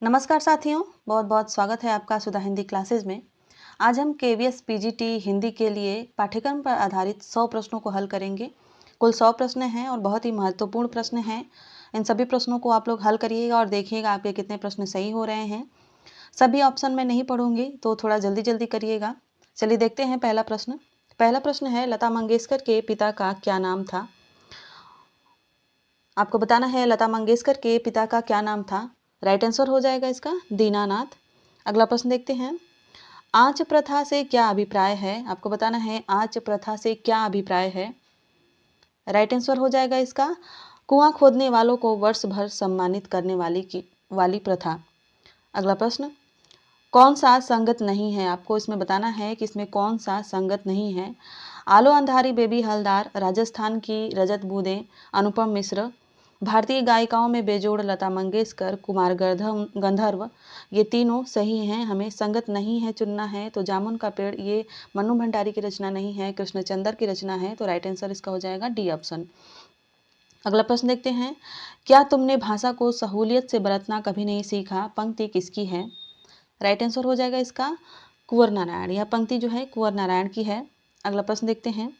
नमस्कार साथियों, बहुत बहुत स्वागत है आपका सुधा हिंदी क्लासेस में। आज हम केवीएस पीजीटी हिंदी के लिए पाठ्यक्रम पर आधारित 100 प्रश्नों को हल करेंगे। कुल 100 प्रश्न हैं और बहुत ही महत्वपूर्ण प्रश्न हैं। इन सभी प्रश्नों को आप लोग हल करिएगा और देखिएगा आपके कितने प्रश्न सही हो रहे हैं। सभी ऑप्शन में नहीं पढ़ूंगी तो थोड़ा जल्दी जल्दी करिएगा। चलिए देखते हैं पहला प्रश्न। पहला प्रश्न है, लता मंगेशकर के पिता का क्या नाम था? आपको बताना है लता मंगेशकर के पिता का क्या नाम था। राइट आंसर हो जाएगा इसका दीनानाथ। अगला प्रश्न देखते हैं, आंच प्रथा से क्या अभिप्राय है? आपको बताना है आंच प्रथा से क्या अभिप्राय है। राइट आंसर हो जाएगा इसका कुआं खोदने वालों को वर्ष भर सम्मानित करने वाली प्रथा। अगला प्रश्न, कौन सा संगत नहीं है? आपको इसमें बताना है कि इसमें कौन सा संगत नहीं है। आलो अंधारी बेबी हलदार, राजस्थान की रजत बूंदें, अनुपम मिश्र, भारतीय गायिकाओं में बेजोड़ लता मंगेशकर, कुमार गंधर्व, ये तीनों सही हैं। हमें संगत नहीं है चुनना है। तो जामुन का पेड़ ये मन्नू भंडारी की रचना नहीं है, कृष्णचंद्र की रचना है। तो राइट आंसर इसका हो जाएगा डी ऑप्शन। अगला प्रश्न देखते हैं, क्या तुमने भाषा को सहूलियत से बरतना कभी नहीं सीखा? पंक्ति किसकी है? राइट आंसर हो जाएगा इसका कुंवर नारायण। यह पंक्ति जो है कुंवर नारायण की है। अगला प्रश्न देखते हैं,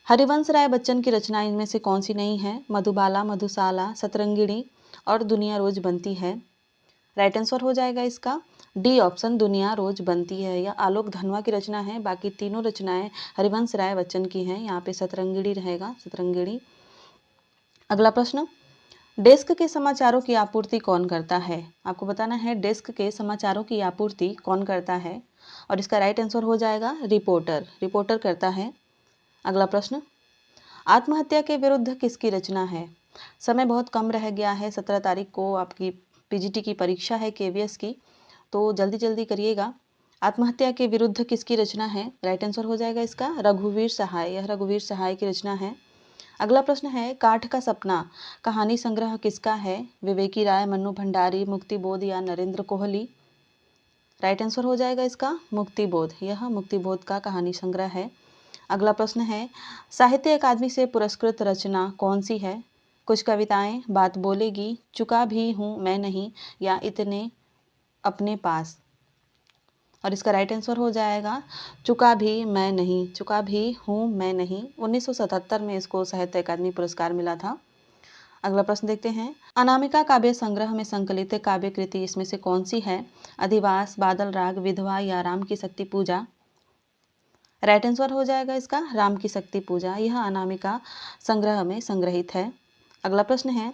हरिवंश राय बच्चन की रचना इनमें से कौन सी नहीं है? मधुबाला, मधुशाला, सतरंगिणी और दुनिया रोज बनती है। राइट आंसर हो जाएगा इसका डी ऑप्शन, दुनिया रोज बनती है। यह आलोक धनवा की रचना है। बाकी तीनों रचनाएं हरिवंश राय बच्चन की हैं। यहाँ पे सतरंगिणी रहेगा, सतरंगिणी। अगला प्रश्न, डेस्क के समाचारों की आपूर्ति कौन करता है? आपको बताना है डेस्क के समाचारों की आपूर्ति कौन करता है। और इसका राइट आंसर हो जाएगा रिपोर्टर, रिपोर्टर करता है। अगला प्रश्न, आत्महत्या के विरुद्ध किसकी रचना है? समय बहुत कम रह गया है, 17 तारीख को आपकी पीजीटी की परीक्षा है केवीएस की, तो जल्दी जल्दी करिएगा। आत्महत्या के विरुद्ध किसकी रचना है? राइट आंसर हो जाएगा इसका रघुवीर सहाय। यह रघुवीर सहाय की रचना है। अगला प्रश्न है, काठ का सपना कहानी संग्रह किसका है? विवेकी राय, मन्नू भंडारी, मुक्तिबोध या नरेंद्र कोहली। राइट आंसर हो जाएगा इसका मुक्तिबोध। यह मुक्तिबोध का कहानी संग्रह है। अगला प्रश्न है, साहित्य अकादमी से पुरस्कृत रचना कौन सी है? कुछ कविताएं, बात बोलेगी, चुका भी हूँ मैं नहीं या इतने अपने पास। और इसका राइट आंसर हो जाएगा चुका भी मैं नहीं, चुका भी हूँ मैं नहीं। 1977 में इसको साहित्य अकादमी पुरस्कार मिला था। अगला प्रश्न देखते हैं, अनामिका काव्य संग्रह में संकलित काव्य कृति इसमें से कौन सी है? अधिवास, बादल राग, विधवा या राम की शक्ति पूजा। राइट आंसर हो जाएगा इसका राम की शक्ति पूजा। यह अनामिका संग्रह में संग्रहित है। अगला प्रश्न है,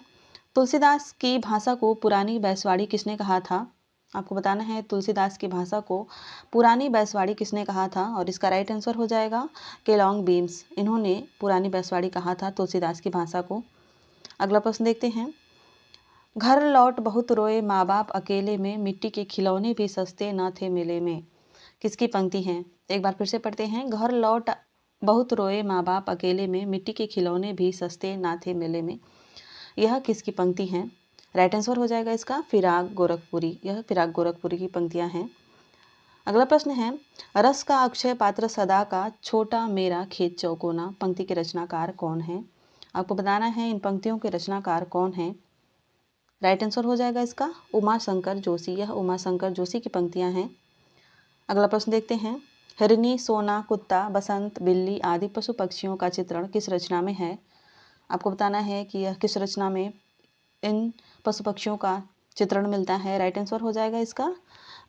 तुलसीदास की भाषा को पुरानी बैसवाड़ी किसने कहा था? आपको बताना है तुलसीदास की भाषा को पुरानी बैसवाड़ी किसने कहा था। और इसका राइट आंसर हो जाएगा केलॉन्ग बीम्स। इन्होंने पुरानी बैसवाड़ी कहा था तुलसीदास की भाषा को। अगला प्रश्न देखते हैं, घर लौट बहुत रोए माँ बाप अकेले में, मिट्टी के खिलौने भी सस्ते न थे मेले में। किसकी पंक्ति है? एक बार फिर से पढ़ते हैं, घर लौट बहुत रोए माँ बाप अकेले में, मिट्टी के खिलौने भी सस्ते ना थे मेले में। यह किसकी पंक्ति है? राइट आंसर हो जाएगा इसका फिराक गोरखपुरी। यह फिराक गोरखपुरी की पंक्तियां हैं। अगला प्रश्न है, रस का अक्षय पात्र सदा का, छोटा मेरा खेत चौकोना, पंक्ति के रचनाकार कौन है? आपको बताना है इन पंक्तियों के रचनाकार कौन है। राइट आंसर हो जाएगा इसका उमा शंकर जोशी। यह उमा शंकर जोशी की पंक्तियां हैं। अगला प्रश्न देखते हैं, हिरनी, सोना, कुत्ता, बसंत, बिल्ली आदि पशु पक्षियों का चित्रण किस रचना में है? आपको बताना है कि यह किस रचना में इन पशु पक्षियों का चित्रण मिलता है। राइट आंसर हो जाएगा इसका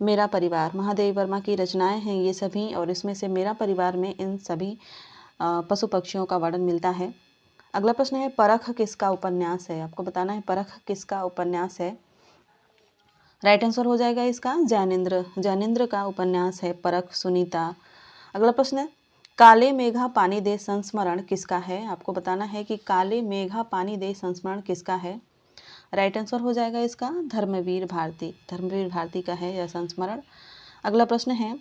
मेरा परिवार। महादेवी वर्मा की रचनाएं हैं ये सभी, और इसमें से मेरा परिवार में इन सभी पशु पक्षियों का वर्णन मिलता है। अगला प्रश्न है, परख किसका उपन्यास है? आपको बताना है परख किसका उपन्यास है। राइट आंसर हो जाएगा इसका जैनेन्द्र। जैनेन्द्र का उपन्यास है परख। सुनीता। अगला प्रश्न है, काले मेघा पानी दे संस्मरण किसका है? आपको बताना है कि काले मेघा पानी दे संस्मरण किसका है। राइट आंसर हो जाएगा इसका धर्मवीर भारती। धर्मवीर भारती का है यह संस्मरण। अगला प्रश्न है,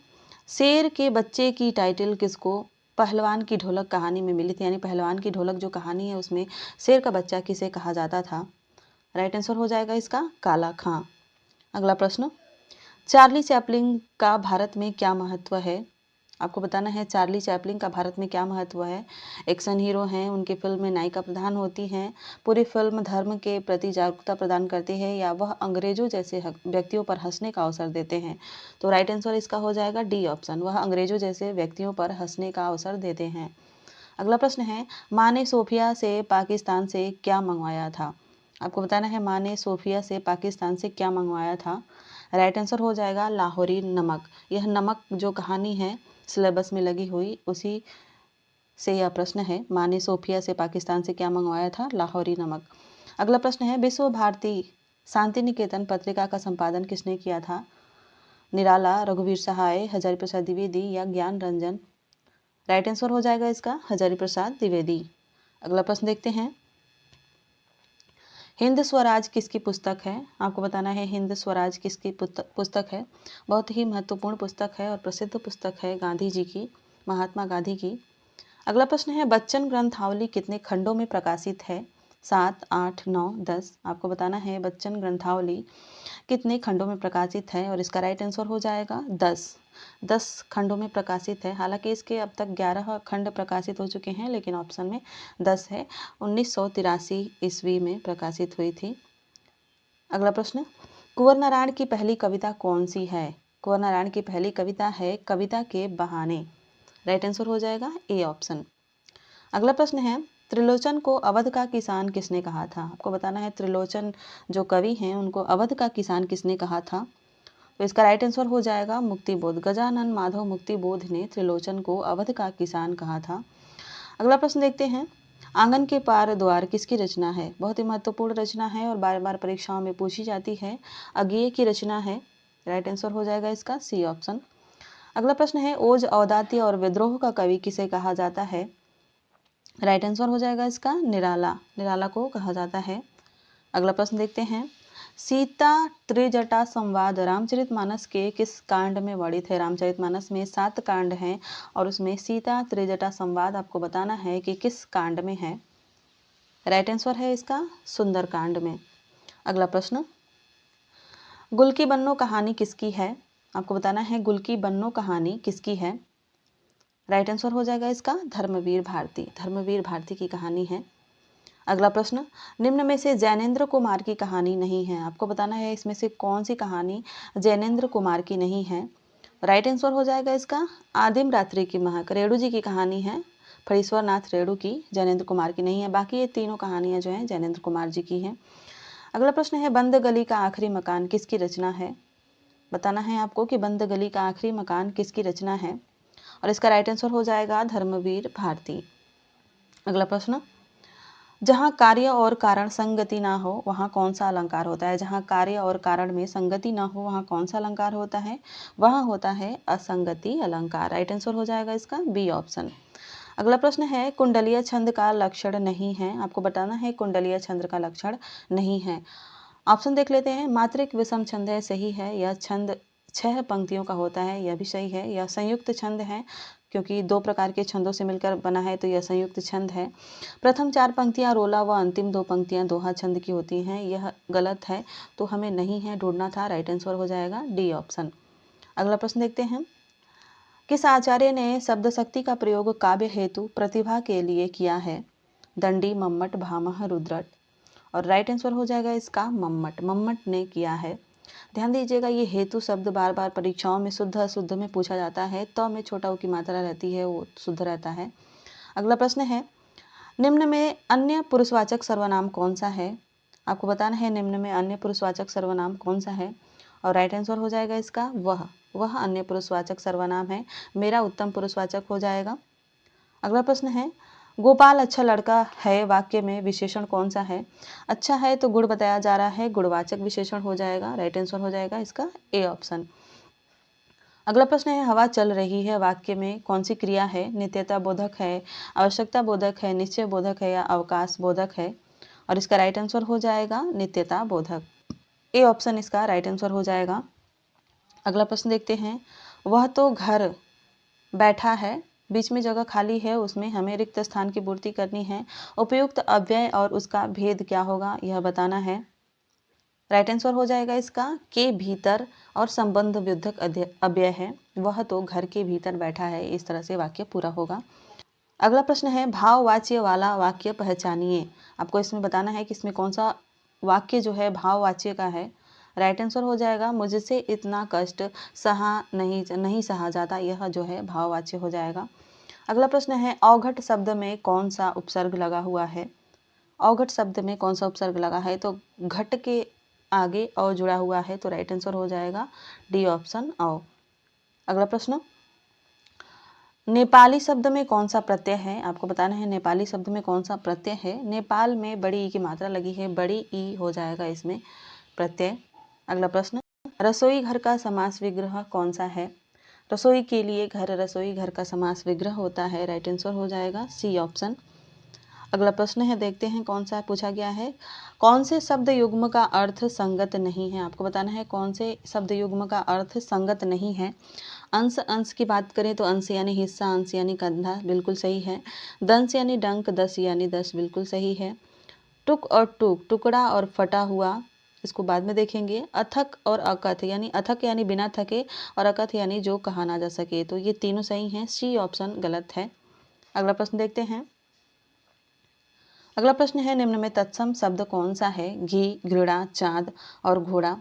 शेर के बच्चे की टाइटल किसको पहलवान की ढोलक कहानी में मिली थी? यानी पहलवान की ढोलक जो कहानी है उसमें शेर का बच्चा किसे कहा जाता था। राइट आंसर हो जाएगा इसका काला खां। अगला प्रश्न, चार्ली चैपलिन का भारत में क्या महत्व है? आपको बताना है चार्ली चैपलिन का भारत में क्या महत्व है। एक्शन हीरो हैं, उनकी फिल्म में नायिका प्रधान होती हैं। पूरी फिल्म धर्म के प्रति जागरूकता प्रदान करती है, या वह अंग्रेजों जैसे व्यक्तियों पर हंसने का अवसर देते हैं। तो राइट आंसर इसका हो जाएगा डी ऑप्शन, वह अंग्रेजों जैसे व्यक्तियों पर हंसने का अवसर देते हैं। अगला प्रश्न है, माँ ने सोफिया से पाकिस्तान से क्या मंगवाया था। आपको बताना है माँ ने सोफिया से पाकिस्तान से क्या मंगवाया था। राइट आंसर हो जाएगा लाहौरी नमक। यह नमक जो कहानी है सिलेबस में लगी हुई, उसी से यह प्रश्न है। माँ ने सोफिया से पाकिस्तान से क्या मंगवाया था, लाहौरी नमक। अगला प्रश्न है, विश्व भारती शांति निकेतन पत्रिका का संपादन किसने किया था। निराला, रघुवीर सहाय, हजारी प्रसाद द्विवेदी या ज्ञान रंजन। राइट आंसर हो जाएगा इसका हजारी प्रसाद द्विवेदी। अगला प्रश्न देखते हैं, हिंद स्वराज किसकी पुस्तक है। आपको बताना है हिंद स्वराज किसकी पुस्तक है। बहुत ही महत्वपूर्ण पुस्तक है और प्रसिद्ध पुस्तक है गांधी जी की, महात्मा गांधी की। अगला प्रश्न है, बच्चन ग्रंथावली कितने खंडों में प्रकाशित है। 7, 8, 9, 10। आपको बताना है बच्चन ग्रंथावली कितने खंडों में प्रकाशित है, और इसका राइट आंसर हो जाएगा 10। 10 खंडों में प्रकाशित है। हालांकि इसके अब तक 11 खंड प्रकाशित हो चुके हैं, लेकिन ऑप्शन में 10 है। 1983 ईस्वी में प्रकाशित हुई थी। अगला प्रश्न, कुंवर नारायण की पहली कविता कौन सी है। कुंवर नारायण की पहली कविता है कविता के बहाने। राइट आंसर हो जाएगा ए ऑप्शन। अगला प्रश्न है, त्रिलोचन को अवध का किसान किसने कहा था। आपको बताना है त्रिलोचन जो कवि हैं उनको अवध का किसान किसने कहा था। तो इसका राइट आंसर हो जाएगा मुक्तिबोध। गजानन माधव मुक्तिबोध ने त्रिलोचन को अवध का किसान कहा था। अगला प्रश्न देखते हैं, आंगन के पार द्वार किसकी रचना है। बहुत ही महत्वपूर्ण रचना है और बार बार परीक्षाओं में पूछी जाती है। अज्ञेय की रचना है। राइट आंसर हो जाएगा इसका सी ऑप्शन। अगला प्रश्न है, ओज, औदात्य और विद्रोह का कवि किसे कहा जाता है। राइट आंसर हो जाएगा इसका निराला। निराला को कहा जाता है। अगला प्रश्न देखते हैं, सीता त्रिजटा संवाद रामचरितमानस के किस कांड में वर्णित है। रामचरितमानस में 7 कांड हैं और उसमें सीता त्रिजटा संवाद आपको बताना है कि किस कांड में है। राइट आंसर है इसका सुंदर कांड में। अगला प्रश्न, गुल की बन्नो कहानी किसकी है। आपको बताना है गुल की बन्नो कहानी किसकी है। राइट आंसर हो जाएगा इसका धर्मवीर भारती। धर्मवीर भारती की कहानी है। अगला प्रश्न, निम्न में से जैनेन्द्र कुमार की कहानी नहीं है। आपको बताना है इसमें से कौन सी कहानी जैनेन्द्र कुमार की नहीं है। राइट आंसर हो जाएगा इसका आदिम रात्रि की महक। रेणु जी की कहानी है, फणीश्वर नाथ रेणु की, जैनेन्द्र कुमार की नहीं है। बाकी ये तीनों कहानियां जो हैं जैनेन्द्र कुमार जी की हैं। अगला प्रश्न है, बंद गली का आखिरी मकान किसकी रचना है। बताना है आपको कि बंद गली का आखिरी मकान किसकी रचना है, और इसका राइट आंसर हो जाएगा धर्मवीर भारती। अगला प्रश्न, जहाँ कार्य और कारण संगति ना हो वहाँ कौन सा अलंकार होता है। जहाँ कार्य और कारण में संगति ना हो वहाँ कौन सा अलंकार होता है, वहाँ होता है असंगति अलंकार। राइट आंसर हो जाएगा इसका बी ऑप्शन। अगला प्रश्न है, कुंडलीय छंद का लक्षण नहीं है। आपको बताना है कुंडलीय छंद का लक्षण नहीं है। ऑप्शन देख लेते हैं, मात्रिक विषम छंद है, सही है। यह छंद 6 पंक्तियों का होता है, यह भी सही है। यह संयुक्त छंद है, क्योंकि 2 प्रकार के छंदों से मिलकर बना है, तो यह संयुक्त छंद है। प्रथम 4 पंक्तियां रोला व अंतिम 2 पंक्तियां दोहा छंद की होती हैं, यह गलत है, तो हमें नहीं है ढूंढना था। राइट आंसर हो जाएगा डी ऑप्शन। अगला प्रश्न देखते हैं, किस आचार्य ने शब्द शक्ति का प्रयोग काव्य हेतु प्रतिभा के लिए किया है। दंडी, मम्मट, भामह, रुद्रट। और राइट आंसर हो जाएगा इसका मम्मट। मम्मट ने किया है। ध्यान दीजिएगा, ये हेतु शब्द बार बार परीक्षाओं में शुद्ध अशुद्ध में पूछा जाता है, तो में छोटा ऊ की मात्रा रहती है वो शुद्ध रहता है। अगला प्रश्न है, निम्न में अन्य पुरुषवाचक सर्वनाम कौन सा है। आपको बताना है निम्न में अन्य पुरुषवाचक सर्वनाम कौन सा है, और राइट आंसर हो जाएगा इसका वह अन्य पुरुषवाचक सर्वनाम है। मेरा उत्तम पुरुषवाचक हो जाएगा। अगला प्रश्न है, गोपाल अच्छा लड़का है वाक्य में विशेषण कौन सा है। अच्छा है तो गुण बताया जा रहा है, गुणवाचक विशेषण हो जाएगा। राइट आंसर हो जाएगा इसका ए ऑप्शन। अगला प्रश्न है, हवा चल रही है वाक्य में कौन सी क्रिया है। नित्यता बोधक है, आवश्यकता बोधक है, निश्चय बोधक है या अवकाश बोधक है, और इसका राइट आंसर हो जाएगा नित्यता बोधक। ए ऑप्शन इसका राइट आंसर हो जाएगा। अगला प्रश्न देखते हैं, वह तो घर बैठा है, बीच में जगह खाली है, उसमें हमें रिक्त स्थान की पूर्ति करनी है। उपयुक्त अव्यय और उसका भेद क्या होगा यह बताना है। राइट आंसर हो जाएगा इसका के भीतर और संबंध विद्धक अव्यय है, वह तो घर के भीतर बैठा है। इस तरह से वाक्य पूरा होगा। अगला प्रश्न है भाववाच्य वाला वाक्य पहचानिए। आपको इसमें बताना है कि इसमें कौन सा वाक्य जो है भाववाच्य का है। राइट आंसर हो जाएगा मुझसे इतना कष्ट सहा नहीं सहा जाता, यह जो है भाववाच्य हो जाएगा। अगला प्रश्न है अवघट शब्द में कौन सा उपसर्ग लगा हुआ है। अवघट शब्द में कौन सा उपसर्ग लगा है, तो घट के आगे अ जुड़ा हुआ है, तो राइट आंसर हो जाएगा डी ऑप्शन अ। अगला प्रश्न नेपाली शब्द में कौन सा प्रत्यय है। आपको बताना है नेपाली शब्द में कौन सा प्रत्यय है। नेपाल में बड़ी ई की मात्रा लगी है, बड़ी ई हो जाएगा इसमें प्रत्यय। अगला प्रश्न रसोई घर का समास विग्रह कौन सा है। रसोई के लिए घर, रसोई घर का समास विग्रह होता है। राइट आंसर हो जाएगा सी ऑप्शन। अगला प्रश्न है, देखते हैं कौन सा पूछा गया है। कौन से शब्द युग्म का अर्थ संगत नहीं है। आपको बताना है कौन से शब्द युग्म का अर्थ संगत नहीं है। अंश, अंश की बात करें तो अंश यानी हिस्सा, अंश यानी कंधा, बिल्कुल सही है। दंश यानी डंक, दस यानी दस, बिल्कुल सही है। टुक और टूक, टुकड़ा और फटा हुआ, इसको बाद में देखेंगे। अथक और अकथ, यानी अथक यानी बिना थके और अकथ यानी जो कहा ना जा सके, तो ये तीनों सही हैं। सी ऑप्शन गलत है। अगला प्रश्न देखते हैं। अगला प्रश्न है निम्न में तत्सम शब्द कौन सा है। घी, घृणा, चाँद और घोड़ा।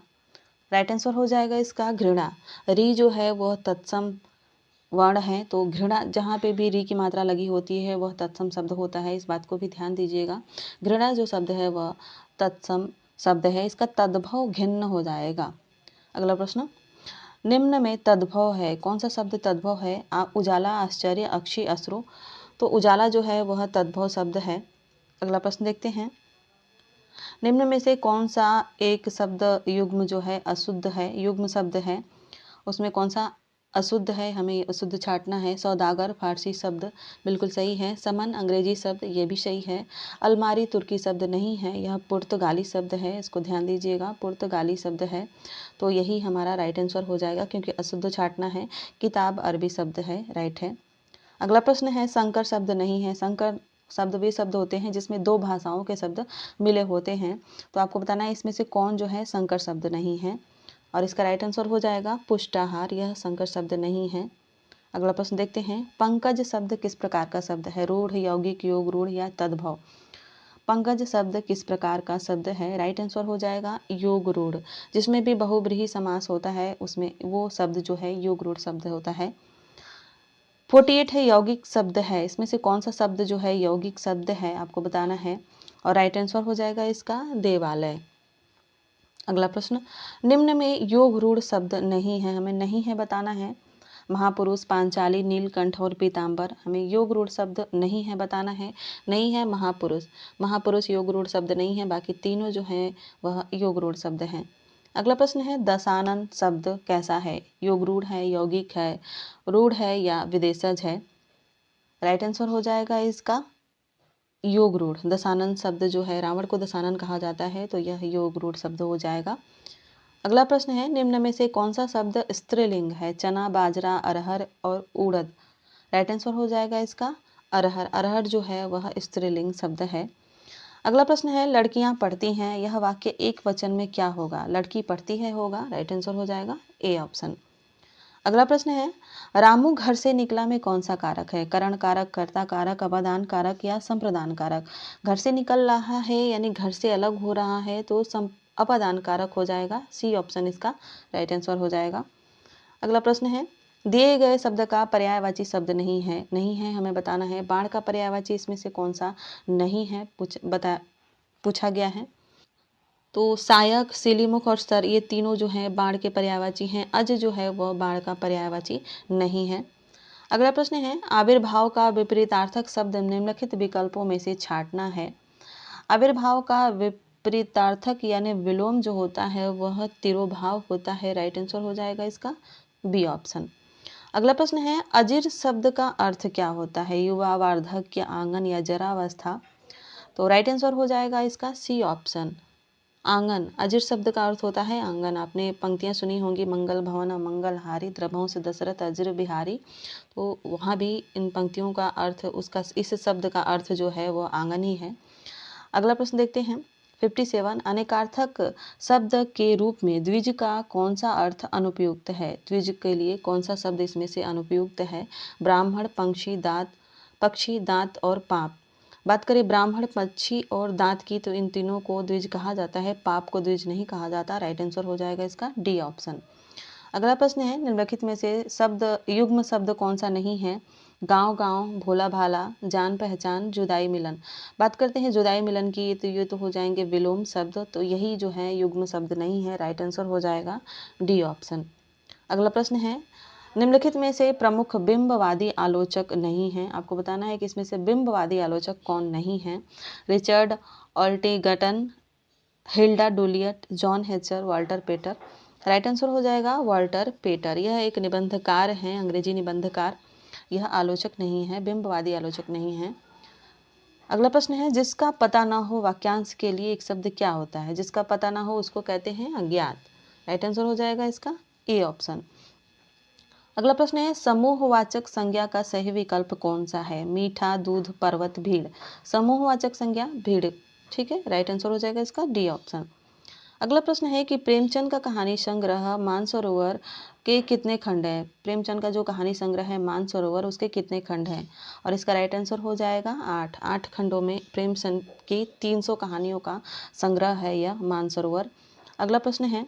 राइट आंसर हो जाएगा इसका घृणा। री जो है वह तत्सम वर्ण है, तो घृणा जहाँ पे भी री की मात्रा लगी होती है वह तत्सम शब्द होता है, इस बात को भी ध्यान दीजिएगा। घृणा जो शब्द है वह तत्सम शब्द है, इसका तद्भव घिन्न हो जाएगा। अगला प्रश्न निम्न में तद्भव है, कौन सा शब्द तद्भव है। उजाला, आश्चर्य, अक्षी, अश्रु, तो उजाला जो है वह तद्भव शब्द है। अगला प्रश्न देखते हैं। निम्न में से कौन सा एक शब्द युग्म जो है अशुद्ध है, युग्म शब्द है, उसमें कौन सा अशुद्ध है, हमें अशुद्ध छांटना है। सौदागर फारसी शब्द, बिल्कुल सही है। समन अंग्रेजी शब्द, ये भी सही है। अलमारी तुर्की शब्द नहीं है, यह पुर्तगाली शब्द है, इसको ध्यान दीजिएगा, पुर्तगाली शब्द है, तो यही हमारा राइट आंसर हो जाएगा क्योंकि अशुद्ध छांटना है। किताब अरबी शब्द है, राइट है। अगला प्रश्न है संकर शब्द नहीं है। संकर शब्द वे शब्द होते हैं जिसमें दो भाषाओं के शब्द मिले होते हैं, तो आपको बताना है इसमें से कौन जो है संकर शब्द नहीं है, और इसका राइट आंसर हो जाएगा पुष्टाहार, यह संकर शब्द नहीं है। अगला प्रश्न देखते हैं। पंकज शब्द किस प्रकार का शब्द है। रूढ़, यौगिक, योग रूढ़ या तद्भव। पंकज शब्द किस प्रकार का शब्द है। राइट आंसर हो जाएगा योग रूढ़, जिसमें भी बहुब्रीहि समास होता है उसमें वो शब्द जो है योग रूढ़ शब्द होता है। 48 है यौगिक शब्द है, इसमें से कौन सा शब्द जो है यौगिक शब्द है, आपको बताना है, और राइट आंसर हो जाएगा इसका देवालय। अगला प्रश्न निम्न में योग रूढ़ शब्द नहीं है, हमें नहीं है बताना है। महापुरुष, पांचाली, नीलकंठ और पीताम्बर, हमें योग रूढ़ शब्द नहीं है बताना है। नहीं है महापुरुष, महापुरुष योग रूढ़ शब्द नहीं है, बाकी तीनों जो हैं वह योग रूढ़ शब्द हैं। अगला प्रश्न है दशानन शब्द कैसा है। योग रूढ़ है, यौगिक है, रूढ़ है या विदेशज है। राइट आंसर हो जाएगा इसका योग रूढ़। दशानन शब्द जो है, रावण को दशानन कहा जाता है, तो यह योग रूढ़ शब्द हो जाएगा। अगला प्रश्न है निम्न में से कौन सा शब्द स्त्रीलिंग है। चना, बाजरा, अरहर और उड़द। राइट आंसर हो जाएगा इसका अरहर। अरहर जो है वह स्त्रीलिंग शब्द है। अगला प्रश्न है लड़कियां पढ़ती हैं, यह वाक्य एक वचन में क्या होगा। लड़की पढ़ती है होगा, राइट आंसर हो जाएगा ए ऑप्शन। अगला प्रश्न है रामू घर से निकला में कौन सा कारक है। करण कारक, कर्ता कारक, अपादान कारक या संप्रदान कारक। घर से निकल रहा है यानी घर से अलग हो रहा है, तो अपादान कारक हो जाएगा। सी ऑप्शन इसका राइट आंसर हो जाएगा। अगला प्रश्न है दिए गए शब्द का पर्यायवाची शब्द नहीं है। नहीं है हमें बताना है। बाढ़ का पर्यायवाची इसमें से कौन सा नहीं है पूछा गया है। तो सायक, सिलीमुख और स्तर, ये तीनों जो हैं बाढ़ के पर्यायवाची हैं। अज जो है वह बाढ़ का पर्यायवाची नहीं है। अगला प्रश्न है आविर्भाव का विपरीतार्थक शब्द निम्नलिखित विकल्पों में से छांटना है। आविर्भाव का विपरीतार्थक यानी विलोम जो होता है वह तिरोभाव होता है। राइट आंसर हो जाएगा इसका बी ऑप्शन। अगला प्रश्न है अजिर शब्द का अर्थ क्या होता है। युवा, वार्धक्य, आंगन या जरावस्था। तो राइट आंसर हो जाएगा इसका सी ऑप्शन आंगन। अजिर शब्द का अर्थ होता है आंगन। आपने पंक्तियां सुनी होंगी मंगल भवन अमंगल हारी, द्रभंस दशरथ अजिर बिहारी, तो वहाँ भी इन पंक्तियों का अर्थ उसका इस शब्द का अर्थ जो है वो आंगन ही है। अगला प्रश्न देखते हैं 57 अनेकार्थक शब्द के रूप में द्विज का कौन सा अर्थ अनुपयुक्त है? द्विज के लिए कौन सा शब्द इसमें से अनुपयुक्त है? ब्राह्मण, पक्षी, दांत और पाप। बात करें ब्राह्मण, पक्षी और दांत की तो इन तीनों को द्विज कहा जाता है, पाप को द्विज नहीं कहा जाता। राइट आंसर हो जाएगा इसका डी ऑप्शन। अगला प्रश्न है निम्नलिखित में से युग्म शब्द कौन सा नहीं है? गांव गांव, भोला भाला, जान पहचान, जुदाई मिलन। बात करते हैं जुदाई मिलन की तो ये तो हो जाएंगे विलोम शब्द, तो यही जो है युग्म शब्द नहीं है। राइट आंसर हो जाएगा डी ऑप्शन। अगला प्रश्न है निम्नलिखित में से प्रमुख बिंबवादी आलोचक नहीं है। आपको बताना है कि इसमें से बिंबवादी आलोचक कौन नहीं है? रिचर्ड ऑल्टिगटन, हिल्डा डुलियट, जॉन हेचर, वाल्टर पेटर। राइट आंसर हो जाएगा वाल्टर पेटर। यह एक निबंधकार हैं, अंग्रेजी निबंधकार। यह आलोचक नहीं है, बिंबवादी आलोचक नहीं है। अगला प्रश्न है जिसका पता ना हो वाक्यांश के लिए एक शब्द क्या होता है? जिसका पता ना हो उसको कहते हैं अज्ञात। राइट आंसर हो जाएगा इसका ए ऑप्शन। अगला प्रश्न है समूहवाचक संज्ञा का सही विकल्प कौन सा है? मीठा, दूध, पर्वत, भीड़। समूहवाचक संज्ञा भीड़। ठीक है, राइट आंसर हो जाएगा इसका डी ऑप्शन। अगला प्रश्न है कि प्रेमचंद का कहानी संग्रह मानसरोवर के कितने खंड हैं? प्रेमचंद का जो कहानी संग्रह है मानसरोवर, उसके कितने खंड हैं? और इसका राइट आंसर हो जाएगा 8। 8 खंडों में प्रेमचंद की 300 कहानियों का संग्रह है यह मानसरोवर। अगला प्रश्न है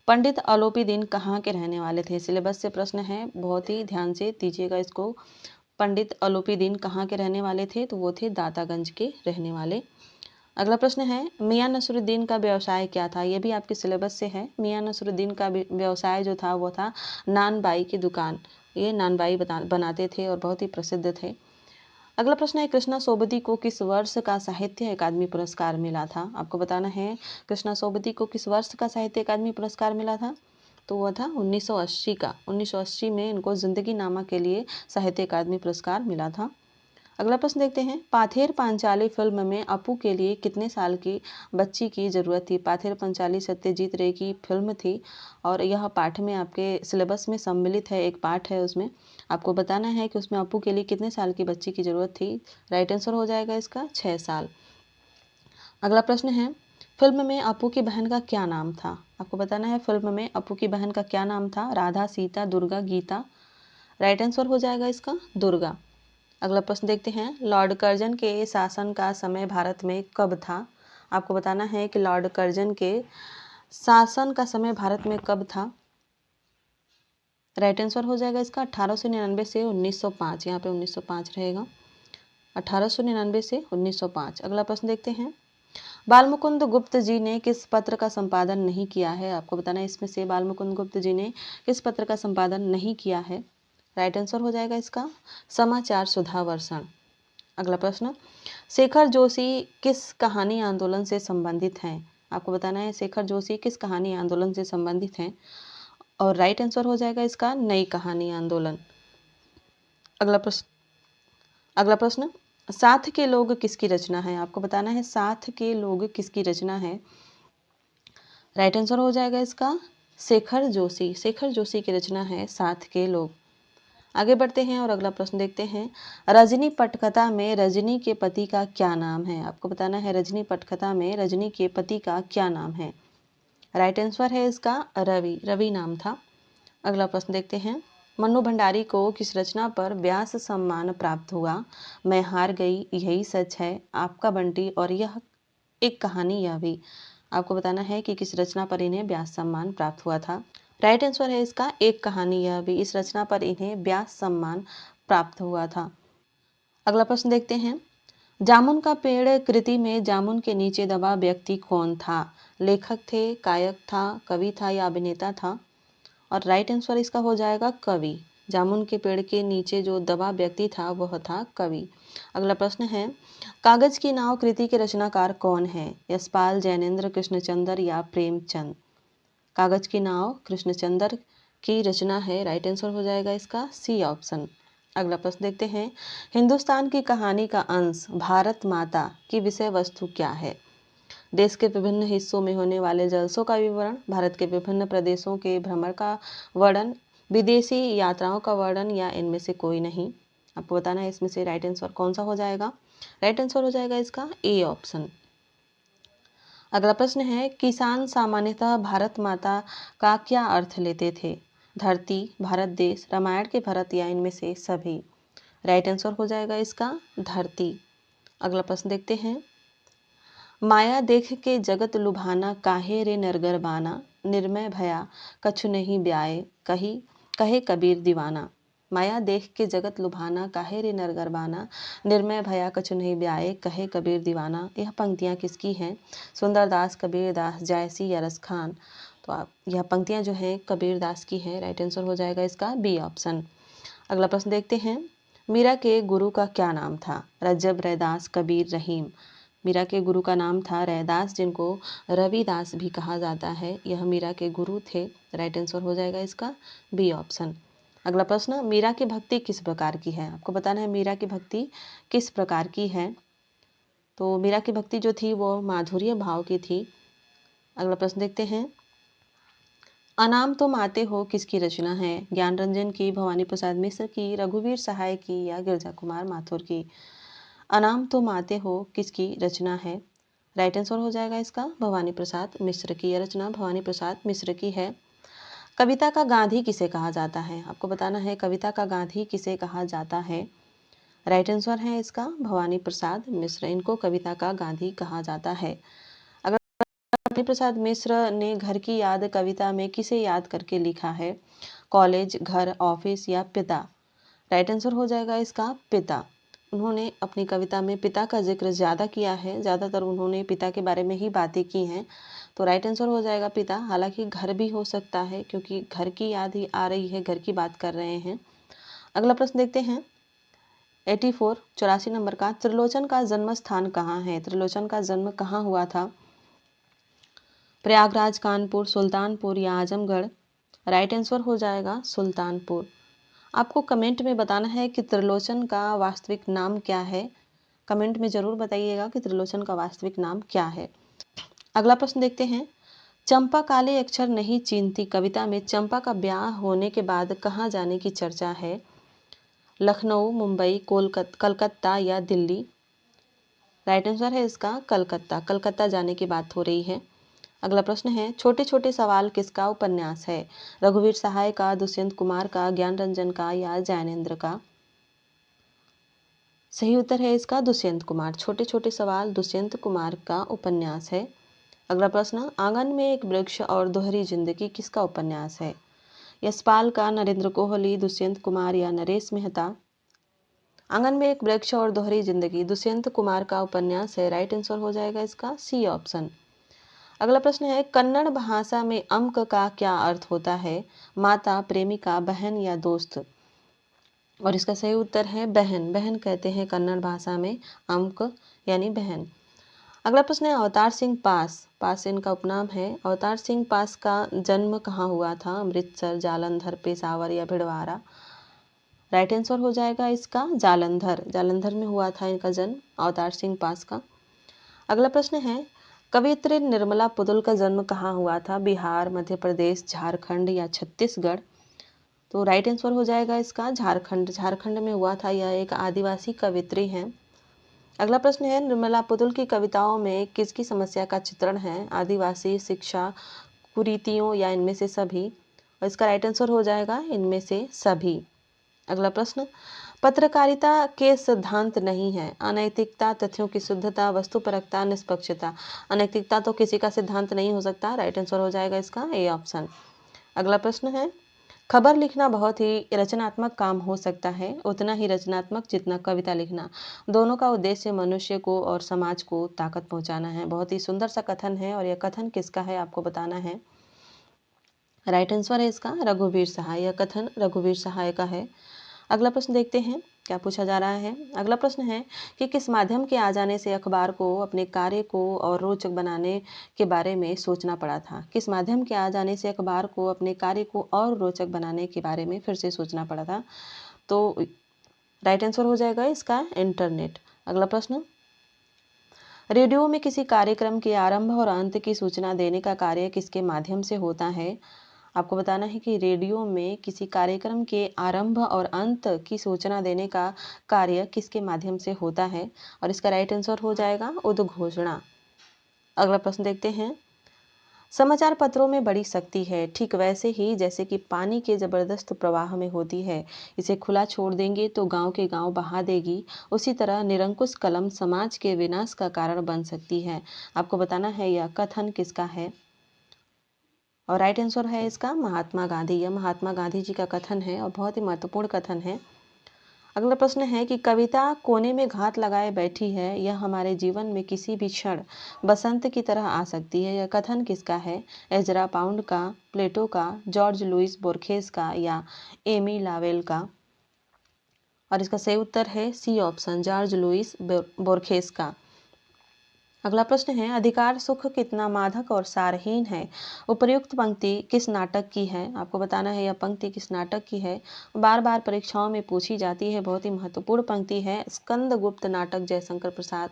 पंडित अलोपीदीन कहाँ के रहने वाले थे? सिलेबस से प्रश्न है, बहुत ही ध्यान से दीजिएगा इसको। पंडित अलोपीदीन कहाँ के रहने वाले थे? तो वो थे दातागंज के रहने वाले। अगला प्रश्न है मियां नसरुद्दीन का व्यवसाय क्या था? ये भी आपके सिलेबस से है। मियां नसरुद्दीन का व्यवसाय जो था वो था नानबाई की दुकान। ये नानबाई बनाते थे और बहुत ही प्रसिद्ध थे। अगला प्रश्न है कृष्णा सोबती को किस वर्ष का साहित्य अकादमी पुरस्कार मिला था? आपको बताना है कृष्णा सोबती को किस वर्ष का साहित्य अकादमी पुरस्कार मिला था? तो वह था 1980 का। 1980 में इनको जिंदगी नामा के लिए साहित्य अकादमी पुरस्कार मिला था। अगला प्रश्न देखते हैं पाथेर पांचाली फिल्म में अपू के लिए कितने साल की बच्ची की जरूरत थी? पाथेर पांचाली सत्यजीत रे की फिल्म थी और यह पाठ में आपके सिलेबस में सम्मिलित है, एक पाठ है उसमें। आपको बताना है कि उसमें अपू के लिए कितने साल की बच्ची की जरूरत थी। राइट आंसर हो जाएगा इसका 6 साल। अगला प्रश्न है फिल्म में अपू की बहन का क्या नाम था? आपको बताना है फिल्म में अपू की बहन का क्या नाम था? राधा, सीता, दुर्गा, गीता। राइट आंसर हो जाएगा इसका दुर्गा। अगला प्रश्न देखते हैं लॉर्ड कर्जन के शासन का समय भारत में कब था? आपको बताना है कि लॉर्ड कर्जन के शासन का समय भारत में कब था? राइट आंसर हो जाएगा इसका 1899 से 1905। यहाँ पे 1905 रहेगा। 1899 से 1905। अगला प्रश्न देखते हैं बालमुकुंद गुप्त जी ने किस पत्र का संपादन नहीं किया है? आपको बताना है इसमें से बालमुकुंद गुप्त जी ने किस पत्र का संपादन नहीं किया है? राइट आंसर हो जाएगा इसका समाचार सुधा वर्षण। अगला प्रश्न शेखर जोशी किस कहानी आंदोलन से संबंधित हैं? आपको बताना है शेखर जोशी किस कहानी आंदोलन से संबंधित हैं और राइट आंसर हो जाएगा इसका नई कहानी आंदोलन। अगला प्रश्न साथ के लोग किसकी रचना है? आपको बताना है साथ के लोग किसकी रचना है। राइट आंसर हो जाएगा इसका शेखर जोशी। शेखर जोशी की रचना है साथ के लोग। आगे बढ़ते हैं और अगला प्रश्न देखते हैं रजनी पटकथा में रजनी के पति का क्या नाम है? आपको बताना है रजनी पटकथा में रजनी के पति का क्या नाम है। राइट आंसर है इसका रवि। रवि नाम था। अगला प्रश्न देखते हैं मन्नू भंडारी को किस रचना पर व्यास सम्मान प्राप्त हुआ? मैं हार गई, यही सच है, आपका बंटी और यह एक कहानी यह भी। आपको बताना है कि किस रचना पर इन्हें व्यास सम्मान प्राप्त हुआ था। राइट आंसर है इसका एक कहानी यह भी। इस रचना पर इन्हें व्यास सम्मान प्राप्त हुआ था। अगला प्रश्न देखते हैं जामुन का पेड़ कृति में जामुन के नीचे दबा व्यक्ति कौन था? लेखक थे, गायक था, कवि था या अभिनेता था? और राइट आंसर इसका हो जाएगा कवि। जामुन के पेड़ के नीचे जो दबा व्यक्ति था वह था कवि। अगला प्रश्न है कागज की नाव कृति के रचनाकार कौन है? यशपाल, जैनेन्द्र, कृष्णचंद्र या प्रेमचंद? कागज की नाव कृष्णचंद्र की रचना है। राइट आंसर हो जाएगा इसका सी ऑप्शन। अगला प्रश्न देखते हैं हिंदुस्तान की कहानी का अंश भारत माता की विषय वस्तु क्या है? देश के विभिन्न हिस्सों में होने वाले जलसों का विवरण, भारत के विभिन्न प्रदेशों के भ्रमण का वर्णन, विदेशी यात्राओं का वर्णन या इनमें से कोई नहीं? आपको बताना है इसमें से राइट आंसर कौन सा हो जाएगा। राइट आंसर हो जाएगा इसका ए ऑप्शन। अगला प्रश्न है, किसान सामान्यतः भारत माता का क्या अर्थ लेते थे? धरती, भारत देश, रामायण के भरत या इनमें से सभी? राइट आंसर हो जाएगा इसका धरती। अगला प्रश्न देखते हैं, माया देख के जगत लुभाना, काहे रे नरगर बाना, निर्मय भया कछु नहीं ब्याए, कही कहे कबीर दीवाना। माया देख के जगत लुभाना, काहे रे नरगर बाना, निर्मय भया कछु नहीं ब्याए, कहे कबीर दीवाना। यह पंक्तियाँ किसकी हैं? सुंदरदास, कबीरदास, जायसी या रस खान? तो आप यह पंक्तियाँ जो हैं कबीरदास की हैं। राइट आंसर हो जाएगा इसका बी ऑप्शन। अगला प्रश्न देखते हैं, मीरा के गुरु का क्या नाम था? रज्जब, रैदास, कबीर, रहीम? मीरा के गुरु का नाम था रैदास, जिनको रविदास भी कहा जाता है। यह मीरा के गुरु थे। राइट आंसर हो जाएगा इसका बी ऑप्शन। अगला प्रश्न, मीरा की भक्ति किस प्रकार की है? आपको बताना है मीरा की भक्ति किस प्रकार की है। तो मीरा की भक्ति जो थी वो माधुर्य भाव की थी। अगला प्रश्न देखते हैं, अनाम तुम आते हो किसकी रचना है? ज्ञान रंजन की, भवानी प्रसाद मिश्र की, रघुवीर सहाय की या गिरजा कुमार माथुर की? अनाम तुम आते हो किसकी रचना है? राइट आंसर हो जाएगा इसका भवानी प्रसाद मिश्र की। यह रचना भवानी प्रसाद मिश्र की है। कविता का गांधी किसे कहा जाता है? आपको बताना है कविता का गांधी किसे कहा जाता है। राइट आंसर है इसका भवानी प्रसाद मिश्र। इनको कविता का गांधी कहा जाता है। अगर भवानी प्रसाद मिश्र ने घर की याद कविता में किसे याद करके लिखा है? कॉलेज, घर, ऑफिस या पिता? राइट आंसर हो जाएगा इसका पिता। उन्होंने अपनी कविता में पिता का जिक्र ज़्यादा किया है। ज़्यादातर उन्होंने पिता के बारे में ही बातें की हैं। तो राइट आंसर हो जाएगा पिता। हालांकि घर भी हो सकता है क्योंकि घर की याद ही आ रही है, घर की बात कर रहे हैं। अगला प्रश्न देखते हैं, 84 नंबर का, त्रिलोचन का जन्म स्थान कहाँ है? त्रिलोचन का जन्म कहाँ हुआ था? प्रयागराज, कानपुर, सुल्तानपुर या आजमगढ़? राइट आंसर हो जाएगा सुल्तानपुर। आपको कमेंट में बताना है कि त्रिलोचन का वास्तविक नाम क्या है। कमेंट में ज़रूर बताइएगा कि त्रिलोचन का वास्तविक नाम क्या है। अगला प्रश्न देखते हैं, चंपा काले अक्षर नहीं चीनती कविता में चंपा का ब्याह होने के बाद कहाँ जाने की चर्चा है? लखनऊ, मुंबई, कलकत्ता या दिल्ली? राइट आंसर है इसका कलकत्ता। कलकत्ता जाने की बात हो रही है। अगला प्रश्न है, छोटे छोटे सवाल किसका उपन्यास है? रघुवीर सहाय का, दुष्यंत कुमार का, ज्ञान रंजन का या जैनेन्द्र का? सही उत्तर है इसका दुष्यंत कुमार। छोटे छोटे सवाल दुष्यंत कुमार का उपन्यास है। अगला प्रश्न, आंगन में एक वृक्ष और दोहरी जिंदगी किसका उपन्यास है? यशपाल का, नरेंद्र कोहली, दुष्यंत कुमार या नरेश मेहता? आंगन में एक वृक्ष और दोहरी जिंदगी दुष्यंत कुमार का उपन्यास है। राइट आंसर हो जाएगा इसका सी ऑप्शन। अगला प्रश्न है, कन्नड़ भाषा में अम्क का क्या अर्थ होता है? माता, प्रेमिका, बहन या दोस्त? और इसका सही उत्तर है बहन। बहन कहते हैं कन्नड़ भाषा में अम्क यानी बहन। अगला प्रश्न है, अवतार सिंह पास, पास इनका उपनाम है। अवतार सिंह पास का जन्म कहाँ हुआ था? अमृतसर, जालंधर, पेशावर या भिड़वारा? राइट आंसर हो जाएगा इसका जालंधर। जालंधर में हुआ था इनका जन्म अवतार सिंह पास का। अगला प्रश्न है, कवियत्री निर्मला पुदुल का जन्म कहाँ हुआ था? बिहार, मध्य प्रदेश, झारखंड या छत्तीसगढ़? तो राइट आंसर हो जाएगा इसका झारखंड। झारखंड में हुआ था। यह एक आदिवासी कवियत्री हैं। अगला प्रश्न है, निर्मला पुदुल की कविताओं में किसकी समस्या का चित्रण है? आदिवासी, शिक्षा, कुरीतियों या इनमें से सभी? और इसका राइट आंसर हो जाएगा इनमें से सभी। अगला प्रश्न, पत्रकारिता के सिद्धांत नहीं है? अनैतिकता, तथ्यों की शुद्धता, वस्तुपरकता, निष्पक्षता? अनैतिकता तो किसी का सिद्धांत नहीं हो सकता। राइट आंसर हो जाएगा इसका ए ऑप्शन। अगला प्रश्न है, खबर लिखना बहुत ही रचनात्मक काम हो सकता है, उतना ही रचनात्मक जितना कविता लिखना। दोनों का उद्देश्य मनुष्य को और समाज को ताकत पहुंचाना है। बहुत ही सुंदर सा कथन है और यह कथन किसका है आपको बताना है। राइट आंसर है इसका रघुवीर सहाय। यह कथन रघुवीर सहाय का है। अगला प्रश्न देखते हैं क्या पूछा जा रहा है। अगला प्रश्न है कि किस माध्यम के आ जाने से अखबार को अपने कार्य को और रोचक बनाने के बारे में सोचना पड़ा था? किस माध्यम के आ जाने से अखबार को अपने कार्य को और रोचक बनाने के बारे में फिर से सोचना पड़ा था? तो राइट आंसर हो जाएगा इसका इंटरनेट। अगला प्रश्न, रेडियो में किसी कार्यक्रम के आरंभ और अंत की सूचना देने का कार्य किसके माध्यम से होता है? आपको बताना है कि रेडियो में किसी कार्यक्रम के आरंभ और अंत की सूचना देने का कार्य किसके माध्यम से होता है? और इसका राइट आंसर हो जाएगा उद्घोषणा। अगला प्रश्न देखते हैं। समाचार पत्रों में बड़ी शक्ति है, ठीक वैसे ही जैसे कि पानी के जबरदस्त प्रवाह में होती है। इसे खुला छोड़ देंगे तो गांव के गांव बहा देगी। उसी तरह निरंकुश कलम समाज के विनाश का कारण बन सकती है। आपको बताना है यह कथन किसका है। और राइट आंसर है इसका महात्मा गांधी। यह महात्मा गांधी जी का कथन है और बहुत ही महत्वपूर्ण कथन है। अगला प्रश्न है कि कविता कोने में घात लगाए बैठी है, यह हमारे जीवन में किसी भी क्षण बसंत की तरह आ सकती है। यह कथन किसका है। एजरा पाउंड का, प्लेटो का, जॉर्ज लुइस बोर्खेस का या एमी लावेल का। और इसका सही उत्तर है सी ऑप्शन, जॉर्ज लुइस बोर्खेस का। अगला प्रश्न है, अधिकार सुख कितना मादक और सारहीन है। उपर्युक्त पंक्ति किस नाटक की है। आपको बताना है यह पंक्ति किस नाटक की है। बार बार परीक्षाओं में पूछी जाती है, बहुत ही महत्वपूर्ण पंक्ति है। स्कंदगुप्त नाटक जयशंकर प्रसाद,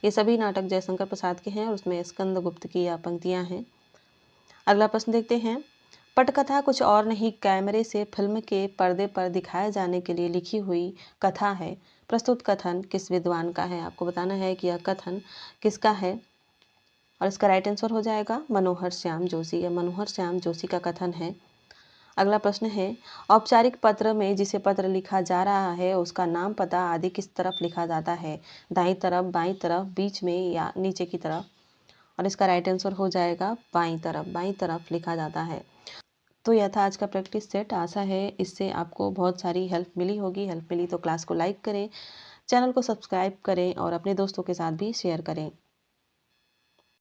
ये सभी नाटक जयशंकर प्रसाद के हैं और उसमें स्कंदगुप्त की यह पंक्तियां हैं। अगला प्रश्न देखते हैं। पटकथा कुछ और नहीं, कैमरे से फिल्म के पर्दे पर दिखाए जाने के लिए लिखी हुई कथा है। प्रस्तुत कथन किस विद्वान का है। आपको बताना है कि यह कथन किसका है। और इसका राइट आंसर हो जाएगा मनोहर श्याम जोशी। यह मनोहर श्याम जोशी का कथन है। अगला प्रश्न है, औपचारिक पत्र में जिसे पत्र लिखा जा रहा है उसका नाम पता आदि किस तरफ लिखा जाता है। दाईं तरफ, बाईं तरफ, बीच में या नीचे की तरफ। और इसका राइट आंसर हो जाएगा बाईं तरफ, बाईं तरफ लिखा जाता है। तो यह था आज का प्रैक्टिस सेट। आशा है इससे आपको बहुत सारी हेल्प मिली होगी। हेल्प मिली तो क्लास को लाइक करें, चैनल को सब्सक्राइब करें और अपने दोस्तों के साथ भी शेयर करें।